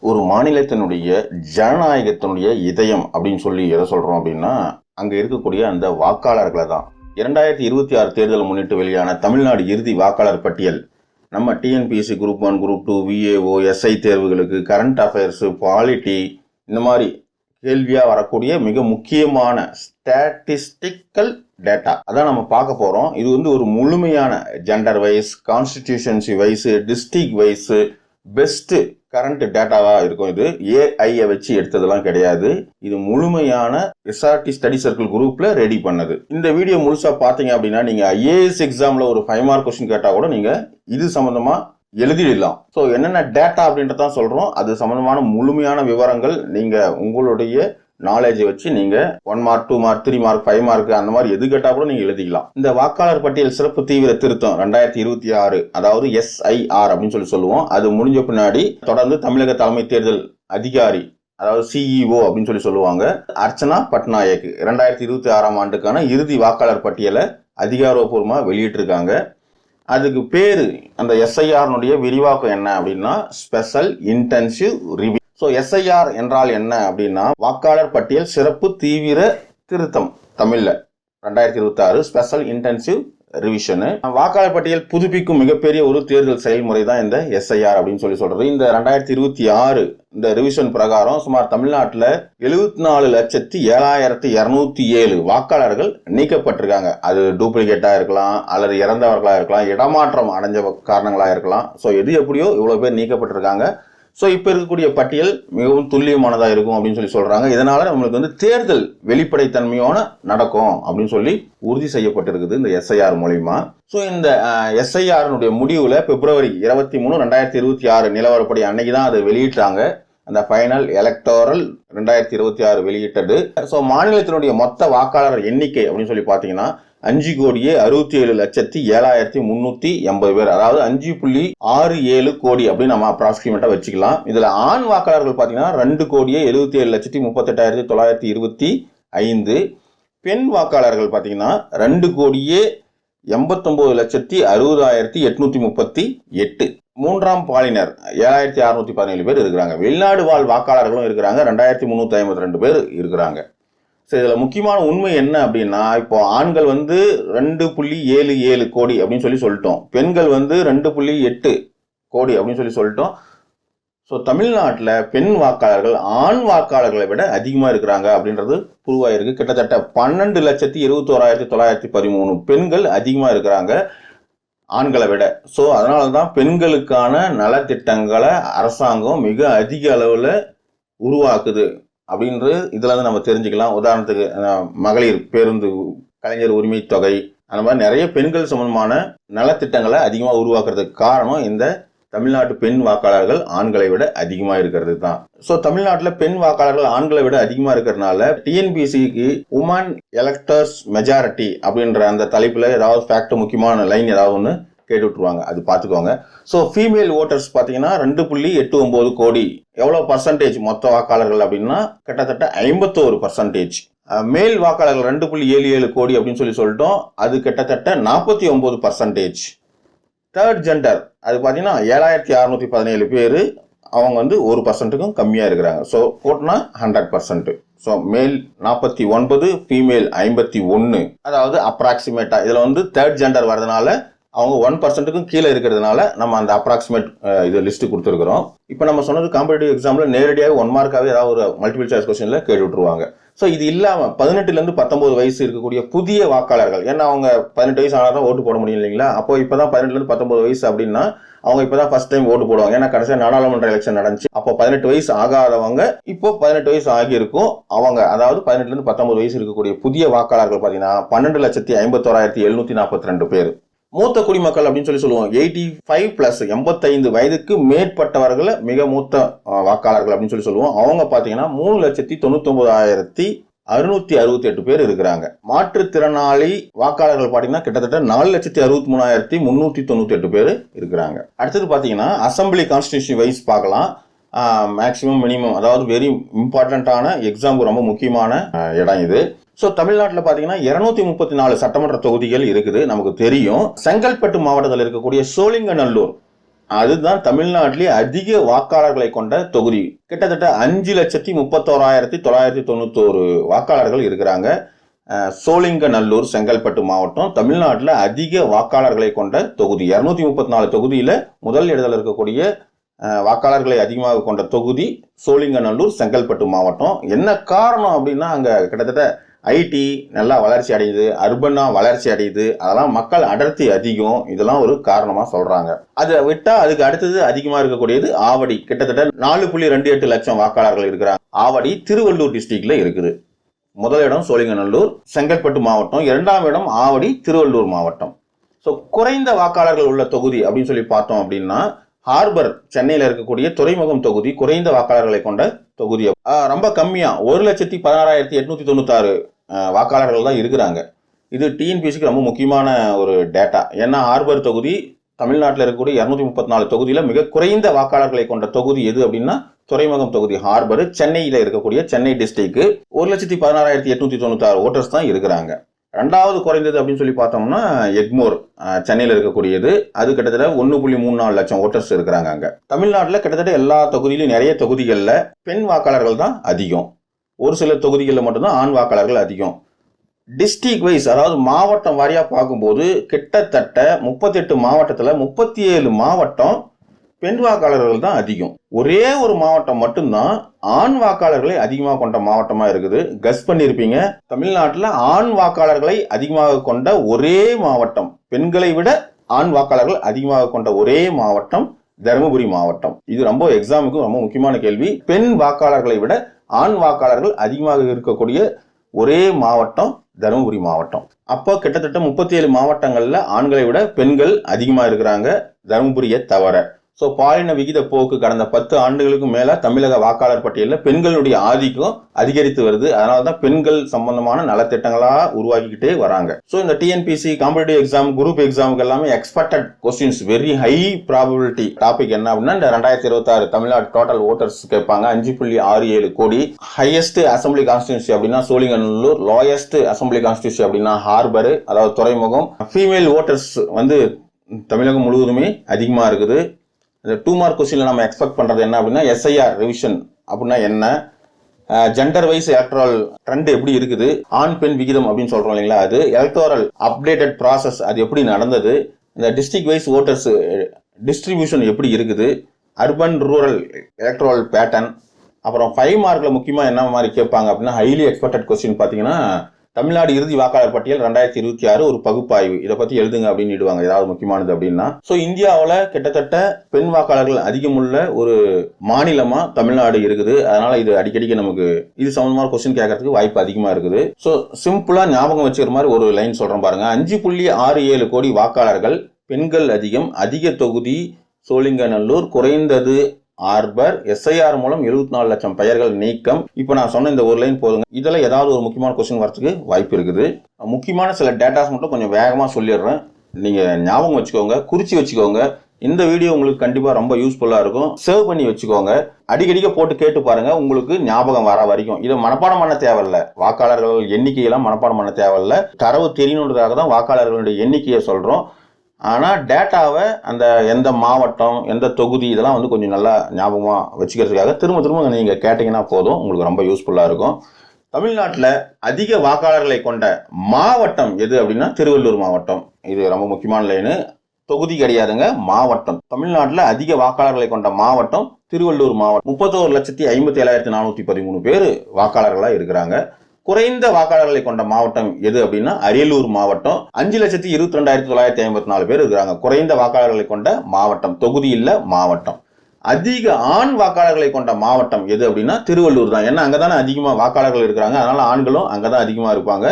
ஒரு மாநிலத்தினுடைய ஜனநாயகத்தினுடைய இதயம் அப்படின்னு சொல்லி எதை சொல்றோம் அப்படின்னா அங்க இருக்கக்கூடிய அந்த வாக்காளர்களை தான். 2026 தேர்தலை முன்னிட்டு வெளியான தமிழ்நாடு இறுதி வாக்காளர் பட்டியல் நம்ம TNPSC group 1, group 2, VAO, SI தேர்வுகளுக்கு, கரண்ட் அஃபேர்ஸ், பாலிட்டி இந்த மாதிரி கேள்வியா வரக்கூடிய மிக முக்கியமான ஸ்டாட்டிஸ்டிக்கல் டேட்டா அதான் நம்ம பார்க்க போறோம். இது ஒரு முழுமையான gender wise, constituency wise, district wise best current டேட்டாவா இருக்கும். இது ஏஐ வச்சு எடுத்ததெல்லாம் கிடையாது. இது முழுமையான எஸ்ஆர்டி ஸ்டடி சர்க்கிள் குரூப்ல ரெடி பண்ணது. இந்த வீடியோ முழுசா பாத்தீங்க அப்படின்னா நீங்க ஐஏஎஸ் எக்ஸாம்ல ஒரு 5 மார்க் கொஸ்டின் கேட்டா கூட நீங்க இது சம்பந்தமா எழுதிடலாம். ஸோ என்னென்ன டேட்டா அப்படின்றதான் சொல்றோம். அது சம்பந்தமான முழுமையான விவரங்கள் நீங்க உங்களுடைய நாலேஜை வச்சு நீங்க 1 மார்க், 2 மார்க், 3 மார்க், 5 மார்க் அந்த மாதிரி எது கேட்டா கூட நீங்க எழுதிக்கலாம். இந்த வாக்காளர் பட்டியல் சிறப்பு தீவிர திருத்தம் 2026 அதாவது SIR அப்படின்னு சொல்லுவோம். அது முடிஞ்ச பின்னாடி தொடர்ந்து தமிழக தலைமை தேர்தல் அதிகாரி அதாவது CEO அப்படின்னு சொல்லுவாங்க அர்ச்சனா பட்நாயக் 2026 ஆண்டுக்கான இறுதி வாக்காளர் பட்டியலை அதிகாரப்பூர்வமா வெளியிட்டு இருக்காங்க. அதுக்கு பேரு அந்த SIR விரிவாக்கம் என்ன அப்படின்னா special intensive review. So SIR என்றால் என்ன அப்படின்னா வாக்காளர் பட்டியல் சிறப்பு தீவிர திருத்தம் தமிழ்ல 2026 ஸ்பெஷல் இன்டென்சிவ் ரிவிஷன். வாக்காளர் பட்டியல் புதுப்பிக்கும் மிகப்பெரிய ஒரு தேர்தல் செயல்முறை தான் இந்த SIR அப்படின்னு சொல்றது. இந்த 2026 இந்த ரிவிஷன் பிரகாரம் சுமார் தமிழ்நாட்டில் 74,07,207 வாக்காளர்கள் நீக்கப்பட்டிருக்காங்க. அது டூப்ளிகேட்டா இருக்கலாம், அல்லது இறந்தவர்களா இருக்கலாம், இடமாற்றம் அடைஞ்ச காரணங்களா இருக்கலாம். ஸோ எது எப்படியோ இவ்வளவு பேர் நீக்கப்பட்டிருக்காங்க. ஸோ இப்போ இருக்கக்கூடிய பட்டியல் மிகவும் துல்லியமானதாக இருக்கும் அப்படின்னு சொல்றாங்க. இதனால நம்மளுக்கு தேர்தல் வெளிப்படைத்தன்மையோட நடக்கும் அப்படின்னு உறுதி செய்யப்பட்டிருக்குது இந்த SIR மூலியமா. ஸோ இந்த SIR முடிவுல பிப்ரவரி 23, 2026 நிலவரப்படி அன்னைக்கு தான் அதை வெளியிட்டாங்க. அந்த ஃபைனல் எலக்டோரல் 2026 வெளியிட்டது. ஸோ மாநிலத்தினுடைய மொத்த வாக்காளர் எண்ணிக்கை அப்படின்னு பார்த்தீங்கன்னா 5,67,07,380 பேர், அதாவது 5.67 கோடி அப்படின்னு நம்ம அப்ராக்சிமேட்டா வச்சுக்கலாம். இதுல ஆண் வாக்காளர்கள் பாத்தீங்கன்னா 2,77,38,925, பெண் வாக்காளர்கள் பாத்தீங்கன்னா 2,89,60,838, மூன்றாம் பாலினர் 7,617 பேர் இருக்கிறாங்க. வெளிநாடு வாழ் வாக்காளர்களும் இருக்கிறாங்க, 2,352 பேர் இருக்கிறாங்க. இதுல முக்கியமான உண்மை என்ன அப்படின்னா இப்போ ஆண்கள் 2.77 கோடி அப்படின்னு சொல்லிட்டோம், பெண்கள் 2.8 கோடி அப்படின்னு சொல்லிட்டோம். ஸோ தமிழ்நாட்டில் பெண் வாக்காளர்கள் ஆண் வாக்காளர்களை விட அதிகமாக இருக்கிறாங்க அப்படின்றது புரிவாயிருக்கு. கிட்டத்தட்ட 12,71,913 பெண்கள் அதிகமாக இருக்கிறாங்க ஆண்களை விட. ஸோ அதனால தான் பெண்களுக்கான நலத்திட்டங்களை அரசாங்கம் மிக அதிக அளவில் உருவாக்குது அப்படின்றது இதுல நம்ம தெரிஞ்சுக்கலாம். உதாரணத்துக்கு மகளிர் பேருந்து, கலைஞர் உரிமை தொகை, அந்த மாதிரி நிறைய பெண்கள் சம்பந்தமான நலத்திட்டங்களை அதிகமாக உருவாக்குறதுக்கு காரணம் இந்த தமிழ்நாட்டு பெண் வாக்காளர்கள் ஆண்களை விட அதிகமா இருக்கிறது தான். ஸோ தமிழ்நாட்டில் பெண் வாக்காளர்கள் ஆண்களை விட அதிகமா இருக்கிறதுனால டிஎன்பிஎஸ்சிக்கு உமன் எலக்டர்ஸ் மெஜாரிட்டி அப்படின்ற அந்த தலைப்புல ஏதாவது ஃபேக்ட் முக்கியமான லைன் ஏதாவது ஒன்று கேட்டு விட்டுருவாங்க, அது பார்த்துக்கோங்க. ஸோ ஃபீமேல் ஓட்டர்ஸ் பார்த்தீங்கன்னா 2.89 கோடி. எவ்வளோ பர்சன்டேஜ் மொத்த வாக்காளர்கள் அப்படின்னா கிட்டத்தட்ட 51%. மேல் வாக்காளர்கள் 2.77 கோடி அப்படின்னு சொல்லிட்டோம், அது கிட்டத்தட்ட 49%. தேர்ட் ஜெண்டர் அது பார்த்தீங்கன்னா 7,617 பேர், அவங்க 1%க்கும் கம்மியாக இருக்கிறாங்க. ஸோ போட்டுனா 100%. ஸோ மேல் 49, ஃபீமேல் 51, அதாவது அப்ராக்சிமேட்டா இதில் தேர்ட் ஜெண்டர் வரதுனால அவங்க 1%க்கும் கீழே இருக்கிறதுனால நம்ம அந்த அப்ராக்சிமேட் இது லிஸ்ட் கொடுத்துருக்கிறோம். இப்போ நம்ம சொன்னது காம்படிட்டிவ் எக்ஸாம்ல நேரடியாக 1 மார்க்காவே ஏதாவது ஒரு மல்டிபிள் சாய்ஸ் கொஸ்டின்ல கேட்டு விட்டுருவாங்க. ஸோ இது இல்லாமல் 18 19 வயசு இருக்கக்கூடிய புதிய வாக்காளர்கள், ஏன்னா அவங்க 18 வயசு ஆனால் தான் ஓட்டு போட முடியும் இல்லைங்களா. அப்போ இப்போதான் 18 19 வயசு அப்படின்னா அவங்க இப்பதான் ஃபர்ஸ்ட் டைம் ஓட்டு போடுவாங்க. ஏன்னா கடைசியாக நாடாளுமன்ற எலெக்ஷன் நடந்துச்சு. அப்போ 18 வயசு ஆகாதவங்க இப்போ 18 வயசு ஆகியிருக்கும். அவங்க அதாவது 18 19 வயசு இருக்கக்கூடிய புதிய வாக்காளர்கள் பார்த்தீங்கன்னா 12,51,742 பேர். மூத்த குடிமக்கள் அப்படின்னு சொல்லுவோம் 85+, 85 வயதுக்கு மேற்பட்டவர்களை மிக மூத்த வாக்காளர்கள் அப்படின்னு சொல்லுவோம். அவங்க பாத்தீங்கன்னா 3,99,668 பேர் இருக்கிறாங்க. மாற்றுத்திறனாளி வாக்காளர்கள் பாத்தீங்கன்னா கிட்டத்தட்ட 4,63,398 பேர் இருக்கிறாங்க. அடுத்தது பாத்தீங்கன்னா அசம்பிளி கான்ஸ்டிடியூஷன் வைஸ் பார்க்கலாம். மேக்சிமம் மினிமம், அதாவது வெரி இம்பார்ட்டன்டான எக்ஸாமுக்கு ரொம்ப முக்கியமான இடம் இது. ஸோ தமிழ்நாட்டில் பார்த்தீங்கன்னா 234 சட்டமன்ற தொகுதிகள் இருக்குது, நமக்கு தெரியும். செங்கல்பட்டு மாவட்டத்தில் இருக்கக்கூடிய சோழிங்கநல்லூர் அதுதான் தமிழ்நாட்டிலே அதிக வாக்காளர்களை கொண்ட தொகுதி. கிட்டத்தட்ட 5,31,991 வாக்காளர்கள் இருக்கிறாங்க. சோழிங்கநல்லூர் செங்கல்பட்டு மாவட்டம் தமிழ்நாட்டில் அதிக வாக்காளர்களை கொண்ட தொகுதி. 234 தொகுதியில முதல் இடத்துல இருக்கக்கூடிய வாக்காளர்களை அதிகமாக கொண்ட தொகுதி சோழிங்கநல்லூர் செங்கல்பட்டு மாவட்டம். என்ன காரணம் அப்படின்னா, அங்க கிட்டத்தட்ட ஐடி நல்லா வளர்ச்சி அடையுது, அர்பனா வளர்ச்சி அடையுது, அதெல்லாம் மக்கள் அடர்த்தி அதிகம். இதெல்லாம் ஒரு காரணமா சொல்றாங்க. அதை விட்டா அதுக்கு அடுத்தது அதிகமா இருக்கக்கூடியது ஆவடி. கிட்டத்தட்ட 4.28 லட்சம் வாக்காளர்கள் இருக்கிறாங்க. ஆவடி திருவள்ளூர் டிஸ்ட்ரிக்ட்ல இருக்குது. முதல் இடம் சோழிங்கநல்லூர் செங்கல்பட்டு மாவட்டம், இரண்டாம் இடம் ஆவடி திருவள்ளூர் மாவட்டம். ஸோ குறைந்த வாக்காளர்கள் உள்ள தொகுதி அப்படின்னு சொல்லி பார்த்தோம் அப்படின்னா, ஹார்பர் சென்னையில் இருக்கக்கூடிய துறைமுகம் தொகுதி குறைந்த வாக்காளர்களை கொண்ட தொகுதி. ரொம்ப கம்மியா 1,16,896 வாக்காளர்கள் தான் இருக்கிறாங்க. இது டிஎன்பிஎஸ்சிக்கு ரொம்ப முக்கியமான ஒரு டேட்டா. ஏன்னா ஹார்பர் தொகுதி தமிழ்நாட்டில் இருக்கக்கூடிய 234 தொகுதியில மிக குறைந்த வாக்காளர்களை கொண்ட தொகுதி எது அப்படின்னா துறைமுகம் தொகுதி. ஹார்பர் சென்னையில இருக்கக்கூடிய சென்னை டிஸ்ட்ரிக்ட் 1,16,896 ஓட்டர்ஸ் தான் இருக்கிறாங்க. ரெண்டாவது குறைந்தது அப்படின்னு சொல்லி பார்த்தோம்னா எக்மோர் சென்னையில் இருக்கக்கூடியது. அது கிட்டத்தட்ட 1.34 லட்சம் ஓட்டர்ஸ் இருக்கிறாங்க. அங்க தமிழ்நாட்டில் கிட்டத்தட்ட எல்லா தொகுதியிலும் நிறைய தொகுதிகளில் பெண் வாக்காளர்கள் தான் அதிகம். ஒரு சில தொகுதிகளில் மட்டும்தான் ஆண் வாக்காளர்கள் அதிகம். டிஸ்ட்ரிக்ட் வைஸ், அதாவது மாவட்டம் வாரியா பார்க்கும்போது கிட்டத்தட்ட 38 மாவட்டத்தில் 37 மாவட்டம் பெண் வாக்காளர்கள் தான் அதிகம். ஒரே ஒரு மாவட்டம் மட்டும்தான் ஆண் வாக்காளர்களை அதிகமாக கொண்ட மாவட்டமா இருக்குது. கஸ் பண்ணியிருப்பீங்க, தமிழ்நாட்டில் ஆண் வாக்காளர்களை அதிகமாக கொண்ட ஒரே மாவட்டம், பெண்களை விட ஆண் வாக்காளர்கள் அதிகமாக கொண்ட ஒரே மாவட்டம் தருமபுரி மாவட்டம். இது ரொம்ப எக்ஸாமுக்கு ரொம்ப முக்கியமான கேள்வி. பெண் வாக்காளர்களை விட ஆண் வாக்காளர்கள் அதிகமாக இருக்கக்கூடிய ஒரே மாவட்டம் தருமபுரி மாவட்டம். அப்போ கிட்டத்தட்ட 37 மாவட்டங்கள்ல ஆண்களை விட பெண்கள் அதிகமா இருக்கிறாங்க, தருமபுரியை தவிர. ஸோ பாலின விகித போக்கு கடந்த 10 ஆண்டுகளுக்கு மேல தமிழக வாக்காளர் பட்டியலில் பெண்களுடைய ஆதிக்கம் அதிகரித்து வருது. அதனால தான் பெண்கள் சம்பந்தமான நலத்திட்டங்களா உருவாக்கிக்கிட்டே வராங்க. ஸோ இந்த டிஎன்பிசி காம்படிட்டிவ் எக்ஸாம், குரூப் எக்ஸாமுக்கு எல்லாமே expected questions, very high probability topic என்ன அப்படின்னா, இந்த 2026 தமிழ்நாடு டோட்டல் ஓட்டர்ஸ் கேட்பாங்க. 5.67 கோடி. ஹையஸ்ட் அசம்பிளி கான்ஸ்டிடியூன்சி அப்படின்னா சோழிங்கநல்லூர், லோயஸ்ட் அசம்பிளி கான்ஸ்டிடியூன்சி அப்படின்னா ஹார்பர், அதாவது துறைமுகம். ஃபீமேல் ஓட்டர்ஸ் வந்து தமிழகம் முழுவதுமே அதிகமா இருக்குது. இந்த 2 மார்க் கொஸ்டின்ல நம்ம எக்ஸ்பெக்ட் பண்றது என்ன அப்படின்னா, எஸ்ஐஆர் ரிவிஷன் அப்படின்னா என்ன, ஜெண்டர் வைஸ் எலக்ட்ரல் ட்ரெண்ட் எப்படி இருக்குது, ஆண் பெண் விகிதம் அப்படின்னு சொல்றோம் இல்லைங்களா, அது எலக்டோரல் அப்டேட்டட் ப்ராசஸ் அது எப்படி நடந்தது, இந்த டிஸ்ட்ரிக்ட் வைஸ் ஓட்டர்ஸ் டிஸ்ட்ரிபியூஷன் எப்படி இருக்குது, அர்பன் ரூரல் எலக்ட்ரல் பேட்டர்ன். அப்புறம் 5 மார்க்ல முக்கியமா என்ன மாதிரி கேட்பாங்க அப்படின்னா, ஹைலி எக்ஸ்பெக்டட் கொஸ்டின் பார்த்தீங்கன்னா, தமிழ்நாடு இறுதி வாக்காளர் பட்டியல் 2026 ஒரு பகுப்பாய்வு, இதை பத்தி எழுதுங்க அப்படின்னு இடுவாங்க, ஏதாவது முக்கியமானது அப்படின்னா. ஸோ இந்தியாவில் கிட்டத்தட்ட பெண் வாக்காளர்கள் அதிகமுள்ள ஒரு மாநிலமா தமிழ்நாடு இருக்குது. அதனால இது அடிக்கடிக்கு நமக்கு இது சம்பந்தமான கொஸ்டின் கேட்கறதுக்கு வாய்ப்பு அதிகமா இருக்குது. ஸோ சிம்பிளா ஞாபகம் வச்சுக்கிற மாதிரி ஒரு லைன் சொல்றேன் பாருங்க. 5.67 கோடி வாக்காளர்கள், பெண்கள் அதிகம், அதிக தொகுதி சோழிங்கநல்லூர், குறைந்தது ஹார்பர், எஸ்ஐஆர் மூலம் 74 லட்சம் பெயர்கள் நீக்கம். இப்போ நான் சொன்ன இந்த ஒரு லைன் போதுங்க. இதில் ஏதாவது ஒரு முக்கியமான கொஸ்டின் வரதுக்கு வாய்ப்பு இருக்குது. முக்கியமான சில டேட்டாஸ் மட்டும் கொஞ்சம் வேகமாக சொல்லிடுறேன், நீங்க ஞாபகம் வச்சுக்கோங்க, குறிச்சு வச்சுக்கோங்க. இந்த வீடியோ உங்களுக்கு கண்டிப்பா ரொம்ப யூஸ்ஃபுல்லா இருக்கும். சேவ் பண்ணி வச்சுக்கோங்க, அடிக்கடிக்க போட்டு கேட்டு பாருங்க, உங்களுக்கு ஞாபகம் வர வரைக்கும். இதை மனப்பாடம் பண்ண தேவையில்ல, வாக்காளர்கள் எண்ணிக்கையெல்லாம் மனப்பாடம் பண்ண தேவையில்ல. தரவு தெரியணுன்றதாக தான் வாக்காளர்களுடைய எண்ணிக்கையை சொல்றோம். ஆனால் டேட்டாவை அந்த எந்த மாவட்டம் எந்த தொகுதி இதெல்லாம் வந்து கொஞ்சம் நல்லா ஞாபகமாக வச்சுக்கிறதுக்காக திரும்ப திரும்ப நீங்கள் கேட்டிங்கன்னா போதும், உங்களுக்கு ரொம்ப யூஸ்ஃபுல்லாக இருக்கும். தமிழ்நாட்டில் அதிக வாக்காளர்களை கொண்ட மாவட்டம் எது அப்படின்னா திருவள்ளூர் மாவட்டம். இது ரொம்ப முக்கியமான லைனு, தொகுதி கிடையாதுங்க, மாவட்டம். தமிழ்நாட்டில் அதிக வாக்காளர்களை கொண்ட மாவட்டம் திருவள்ளூர் மாவட்டம். 31,57,413 பேர் வாக்காளர்களாக இருக்கிறாங்க. குறைந்த வாக்காளர்களை கொண்ட மாவட்டம் எது அப்படின்னா அரியலூர் மாவட்டம். 5,22,954 பேர் இருக்கிறாங்க. குறைந்த வாக்காளர்களை கொண்ட மாவட்டம், தொகுதி இல்ல மாவட்டம். அதிக ஆண் வாக்காளர்களை கொண்ட மாவட்டம் எது அப்படின்னா திருவள்ளூர் தான். ஏன்னா அங்கதானே அதிகமா வாக்காளர்கள் இருக்கிறாங்க, அதனால ஆண்களும் அங்கதான் அதிகமா இருப்பாங்க.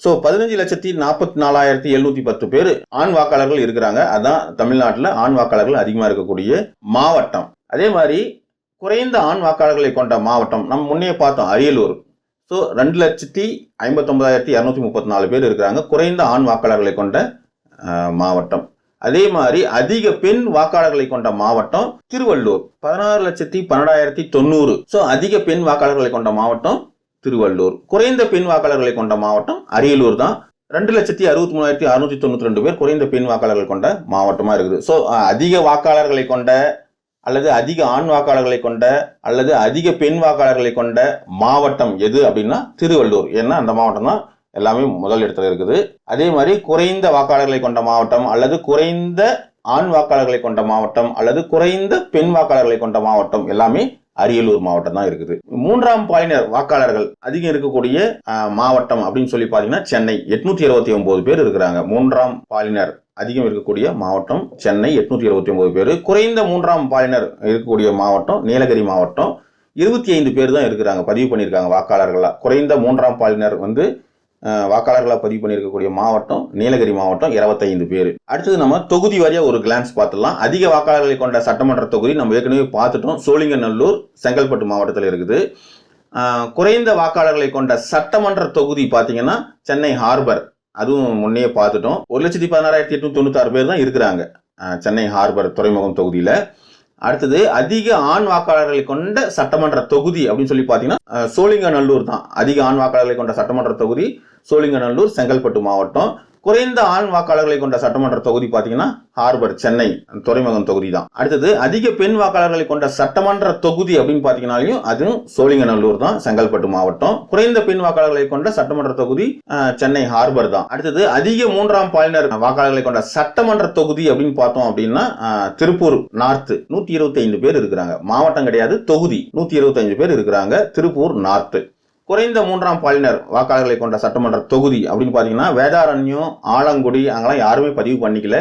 ஸோ 15,44,710 பேர் ஆண் வாக்காளர்கள் இருக்கிறாங்க. அதான் தமிழ்நாட்டில் ஆண் வாக்காளர்கள் அதிகமா இருக்கக்கூடிய மாவட்டம். அதே மாதிரி குறைந்த ஆண் வாக்காளர்களை கொண்ட மாவட்டம் நம்ம முன்னே பார்த்தோம், அரியலூர். ஸோ 2,59,234 பேர் இருக்கிறாங்க, குறைந்த ஆண் வாக்காளர்களை கொண்ட மாவட்டம். அதே மாதிரி அதிக பெண் வாக்காளர்களை கொண்ட மாவட்டம் திருவள்ளூர், 16,12,090. ஸோ அதிக பெண் வாக்காளர்களை கொண்ட மாவட்டம் திருவள்ளூர். குறைந்த பெண் வாக்காளர்களை கொண்ட மாவட்டம் அரியலூர் தான், 2,63,692 பேர் குறைந்த பெண் வாக்காளர்கள் கொண்ட மாவட்டமா இருக்குது. ஸோ அதிக வாக்காளர்களை கொண்ட அல்லது அதிக ஆண் வாக்காளர்களை கொண்ட அல்லது அதிக பெண் வாக்காளர்களை கொண்ட மாவட்டம் எது அப்படின்னா திருவள்ளூர். ஏன்னா அந்த மாவட்டம் தான் எல்லாமே முதல் இடத்துல இருக்குது. அதே மாதிரி குறைந்த வாக்காளர்களை கொண்ட மாவட்டம் அல்லது குறைந்த ஆண் வாக்காளர்களை கொண்ட மாவட்டம் அல்லது குறைந்த பெண் வாக்காளர்களை கொண்ட மாவட்டம் எல்லாமே அரியலூர் மாவட்டம் தான் இருக்குது. 3ஆம் பாலினர் வாக்காளர்கள் அதிகம் இருக்கக்கூடிய மாவட்டம் அப்படின்னு சொல்லி பாத்தீங்கன்னா சென்னை 829 பேர் இருக்கிறாங்க. 3ஆம் பாலினர் அதிகம் இருக்கக்கூடிய மாவட்டம் சென்னை 829 பேர். குறைந்த 3ஆம் பாலினர் இருக்கக்கூடிய மாவட்டம் நீலகிரி மாவட்டம் 25 பேர் தான் இருக்கிறாங்க, பதிவு பண்ணியிருக்காங்க வாக்காளர்களா. குறைந்த 3ஆம் பாலினர் வாக்காளர்களா பதிவு பண்ணியிருக்கக்கூடிய மாவட்டம் நீலகிரி மாவட்டம் 25 பேர். அடுத்தது நம்ம தொகுதி வாரியா ஒரு கிளான்ஸ் பார்த்துடலாம். அதிக வாக்காளர்களை கொண்ட சட்டமன்ற தொகுதி நம்ம ஏற்கனவே பார்த்துட்டோம், சோழிங்கநல்லூர் செங்கல்பட்டு மாவட்டத்தில் இருக்குது. குறைந்த வாக்காளர்களை கொண்ட சட்டமன்ற தொகுதி பார்த்தீங்கன்னா சென்னை ஹார்பர், அதுவும் முன்னே பார்த்துட்டோம். 1,16,896 பேர் தான் இருக்கிறாங்க சென்னை ஹார்பர் துறைமுகம் தொகுதியில். அடுத்தது அதிக ஆண் வாக்காளர்களை கொண்ட சட்டமன்ற தொகுதி அப்படின்னு சொல்லி பார்த்தீங்கன்னா சோழிங்கநல்லூர் தான். அதிக ஆண் வாக்காளர்களை கொண்ட சட்டமன்ற தொகுதி சோழிங்கநல்லூர் செங்கல்பட்டு மாவட்டம். குறைந்த ஆண் வாக்காளர்களை கொண்ட சட்டமன்ற தொகுதி பார்த்தீங்கன்னா ஹார்பர் சென்னை துறைமுகம் தொகுதி தான். அடுத்தது அதிக பெண் வாக்காளர்களை கொண்ட சட்டமன்ற தொகுதி அப்படின்னு பார்த்தீங்கன்னாலையும் அதுவும் சோழிங்கநல்லூர் தான் செங்கல்பட்டு மாவட்டம். குறைந்த பெண் வாக்காளர்களை கொண்ட சட்டமன்ற தொகுதி சென்னை ஹார்பர் தான். அடுத்தது அதிக 3ஆம் பாலினர் வாக்காளர்களை கொண்ட சட்டமன்ற தொகுதி அப்படின்னு பார்த்தோம் அப்படின்னா திருப்பூர் நார்த் 125 பேர் இருக்கிறாங்க. மாவட்டம் கிடையாது, தொகுதி 125 பேர் இருக்கிறாங்க திருப்பூர் நார்த். குறைந்த 3ஆம் பாலினர் வாக்காளர்களை கொண்ட சட்டமன்ற தொகுதி அப்படின்னு பார்த்தீங்கன்னா வேதாரண்யம் ஆலங்குடி அங்கெல்லாம் யாருமே பதிவு பண்ணிக்கல.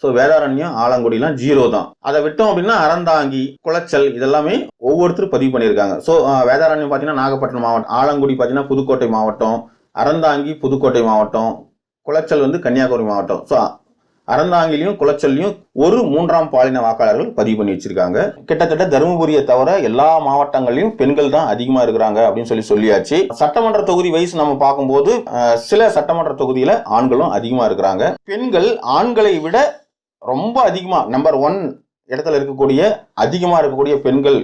ஸோ வேதாரண்யம் ஆலங்குடிலாம் 0 தான். அதை விட்டோம் அப்படின்னா அறந்தாங்கி குளச்சல் இதெல்லாமே ஒவ்வொருத்தரும் பதிவு பண்ணியிருக்காங்க. ஸோ வேதாரண்யம் பார்த்தீங்கன்னா நாகப்பட்டினம் மாவட்டம், ஆலங்குடி பார்த்தீங்கன்னா புதுக்கோட்டை மாவட்டம், அறந்தாங்கி புதுக்கோட்டை மாவட்டம், குளச்சல் கன்னியாகுமரி மாவட்டம். ஸோ அறந்தாங்கிலையும் குளச்சல்லையும் ஒரு 3ஆம் பாலின வாக்காளர்கள் பதிவு பண்ணி வச்சிருக்காங்க. கிட்டத்தட்ட தருமபுரியை தவிர எல்லா மாவட்டங்களிலும் பெண்கள் தான் அதிகமா இருக்கிறாங்க அப்படின்னு சொல்லியாச்சு. சட்டமன்ற தொகுதி வைஸ் நம்ம பார்க்கும்போது சில சட்டமன்ற தொகுதியில ஆண்களும் அதிகமா இருக்கிறாங்க. பெண்கள் ஆண்களை விட ரொம்ப அதிகமா நம்பர் 1 இடத்துல இருக்கக்கூடிய அதிகமா இருக்கக்கூடிய பெண்கள்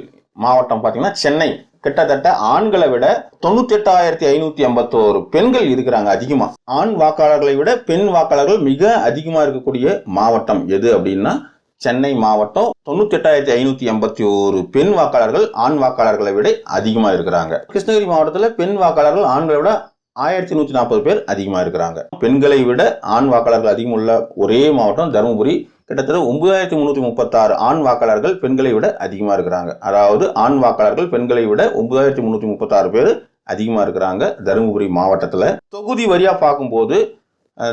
மாவட்டம் பார்த்தீங்கன்னா சென்னை. கிட்டத்தட்ட ஆண்களை விட 98,581 பெண்கள் இருக்கிறாங்க அதிகமா. ஆண் வாக்காளர்களை விட பெண் வாக்காளர்கள் மிக அதிகமா இருக்கக்கூடிய மாவட்டம் எது அப்படின்னா சென்னை மாவட்டம். 98,581 பெண் வாக்காளர்கள் ஆண் வாக்காளர்களை விட அதிகமா இருக்கிறாங்க. கிருஷ்ணகிரி மாவட்டத்தில் பெண் வாக்காளர்கள் ஆண்களை விட 1,140 பேர் அதிகமா இருக்கிறாங்க. பெண்களை விட ஆண் வாக்காளர்கள் அதிகம் உள்ள ஒரே மாவட்டம் தருமபுரி. கிட்டத்தட்ட 9,336 ஆண் வாக்காளர்கள் பெண்களை விட அதிகமா இருக்கிறாங்க. அதாவது ஆண் வாக்காளர்கள் பெண்களை விட 9,336 பேர் அதிகமா இருக்கிறாங்க தருமபுரி மாவட்டத்தில். தொகுதி வரியா பார்க்கும்போது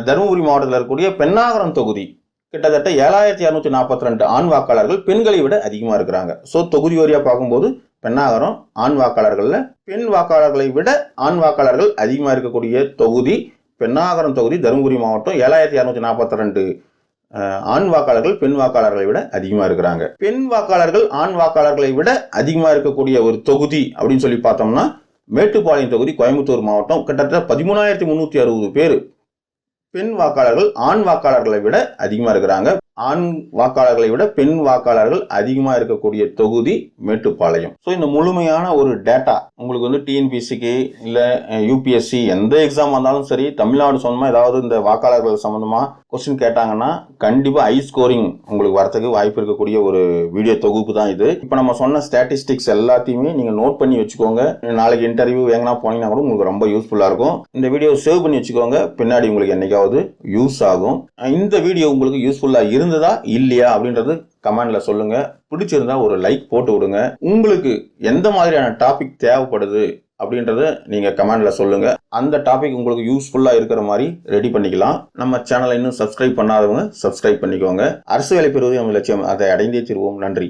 தருமபுரி மாவட்டத்தில் இருக்கக்கூடிய பென்னாகரம் தொகுதி கிட்டத்தட்ட 7,242 ஆண் வாக்காளர்கள் பெண்களை விட அதிகமா இருக்கிறாங்க. ஸோ தொகுதி வரியா பார்க்கும்போது பென்னாகரம் ஆண் வாக்காளர்கள்ல பெண் வாக்காளர்களை விட ஆண் வாக்காளர்கள் அதிகமா இருக்கக்கூடிய தொகுதி பென்னாகரம் தொகுதி தருமபுரி மாவட்டம். 7,242 ஆண் வாக்காளர்கள் பெண் வாக்காளர்களை விட அதிகமா இருக்கிறாங்க. பெண் வாக்காளர்கள் ஆண் வாக்காளர்களை விட அதிகமா இருக்கக்கூடிய ஒரு தொகுதி அப்படின்னு சொல்லி பார்த்தோம்னா மேட்டுப்பாளையம் தொகுதி கோயம்புத்தூர் மாவட்டம். கிட்டத்தட்ட 13,360 பேர் பெண் வாக்காளர்கள் ஆண் வாக்காளர்களை விட அதிகமா இருக்கிறாங்க. ஆண் வாக்காளர்களை விட பெண் வாக்காளர்கள் அதிகமா இருக்கக்கூடிய தொகுதி மேட்டுப்பாளையம். ஸோ இந்த முழுமையான ஒரு டேட்டா உங்களுக்கு டிஎன்பிஎஸ்சிக்கு இல்ல யூபிஎஸ்சி எந்த எக்ஸாம் வந்தாலும் சரி, தமிழ்நாடு சொந்தமா ஏதாவது இந்த வாக்காளர்கள் சம்பந்தமா கொஸ்டின் கேட்டாங்கன்னா கண்டிப்பா ஹை ஸ்கோரிங் உங்களுக்கு வரதுக்கு வாய்ப்பு இருக்கக்கூடிய ஒரு வீடியோ தொகுப்பு தான் இது. இப்போ நம்ம சொன்ன ஸ்டாட்டிஸ்டிக்ஸ் எல்லாத்தையுமே நீங்க நோட் பண்ணி வச்சுக்கோங்க. நாளைக்கு இன்டர்வியூ எங்கன்னா போனீங்கன்னா கூட உங்களுக்கு ரொம்ப யூஸ்ஃபுல்லா இருக்கும். இந்த வீடியோ சேவ் பண்ணி வச்சுக்கோங்க, பின்னாடி உங்களுக்கு என்னைக்காவது யூஸ் ஆகும். இந்த வீடியோ உங்களுக்கு யூஸ்ஃபுல்லா இருந்ததா இல்லையா அப்படின்றது கமெண்ட்ல சொல்லுங்க. பிடிச்சிருந்தா ஒரு லைக் போட்டு விடுங்க. உங்களுக்கு எந்த மாதிரியான டாபிக் தேவைப்படுது அப்படின்றத நீங்க கமெண்ட்ல சொல்லுங்க. அந்த டாபிக் உங்களுக்கு யூஸ்ஃபுல்லா இருக்கிற மாதிரி ரெடி பண்ணிக்கலாம். நம்ம சேனலை இன்னும் சப்ஸ்கிரைப் பண்ணாதவங்க சப்ஸ்கிரைப் பண்ணிக்கோங்க. அரசு வேலை பெறுவது நம்ம லட்சியம், அதை அடைந்தே தீர்வோம். நன்றி.